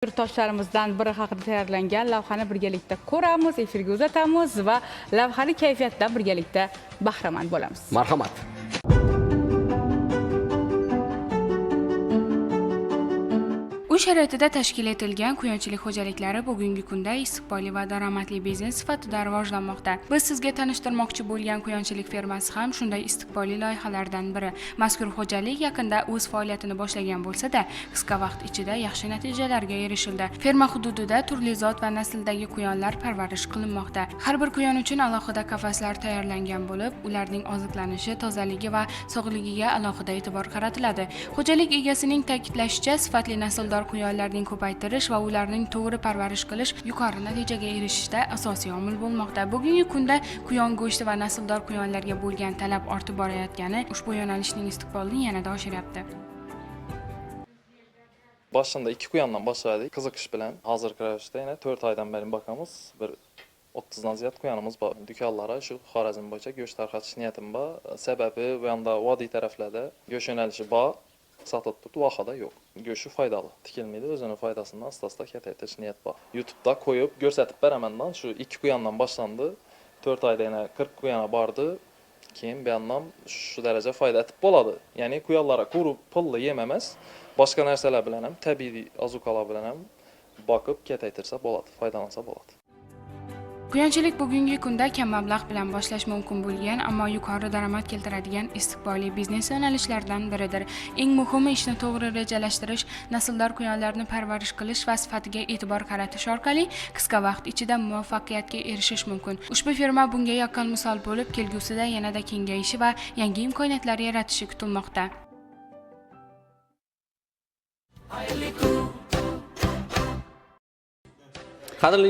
Yurtdoshlarimizdan biri haqida tayyorlangan lavhani birgalikda ko'ramiz, efirga uzatamiz va lavhani kayfiyatdan birgalikda bahramand bo'lamiz. Marhamat. Uy sharoitida tashkil etilgan quyonchilik xo'jaliklari bugungi kunda istiqbolli va daromadli biznes sifatida rivojlanmoqda. Biz sizga tanishtirmoqchi bo'lgan quyonchilik fermasi ham shunday istiqbolli loyihalardan biri. Mazkur xo'jalik yaqinda o'z faoliyatini boshlagan bo'lsa-da, qisqa vaqt ichida yaxshi natijalarga erishildi. Ferma hududida turli zot va nasldagi quyonlar parvarish qilinmoqda. Har bir quyon uchun alohida qafaslar tayyorlangan bo'lib, ularning oziqlanishi, tozaligi va sog'ligiga alohida e'tibor qaratiladi. Xo'jalik egasining ta'kidlashicha, sifatli nasldor quyonlarning ko'paytirish va ularning to'g'ri parvarish qilish yuqori natijaga erishishda asosiy omil bo'lmoqda. Bugungi kunda quyon go'shti va nasldor quyonlarga bo'lgan talab ortib borayotgani ushbu yo'nalishning istiqbolini yanada oshiryapti. Başında 2 quyondan başladik. Qiziqish bilan hozirgi ravishda yana 4 oydan beri bakamiz. Bir 30dan ziyod quyonimiz bor. Dükanlara shu Xorazm bo'yicha go'sht tarqatish niyatim bor. Sababi bu yanda vodiy taraflarda go'sht yo'nalishi bor. Satib turib vahada yo'q. Go'shti foydali. Tikilmaydi, o'zining foydasini asta-asta ketaytirish niyat bor. YouTube'da qo'yib ko'rsatib beramandan shu 2 quyondan boshlandi. 4 oyda yana 40 quyona bordi. Keyin bu yandan shu daraja foyda etib bo'ladi. Ya'ni quyonlara quruq pulli yem emas, boshqa narsalar bilan ham, tabiiy ozuqalar bilan ham boqib ketaytirsa bo'ladi, foydalansa bo'ladi. Quyonchilik bugungi kunda kam mablag' bilan boshlash mumkin bo'lgan, ammo yuqori daromad keltiradigan istiqbolli biznes yo'nalishlaridan biridir. Eng muhimi ishni to'g'ri rejalashtirish, nasldor quyonlarni parvarish qilish va sifatiga e'tibor qaratish orqali qisqa vaqt ichida muvaffaqiyatga erishish mumkin. Ushbu firma bunga yaqqol misol bo'lib, kelgusida yanada kengayishi va yangi imkoniyatlar yaratishi kutilmoqda. Qadrli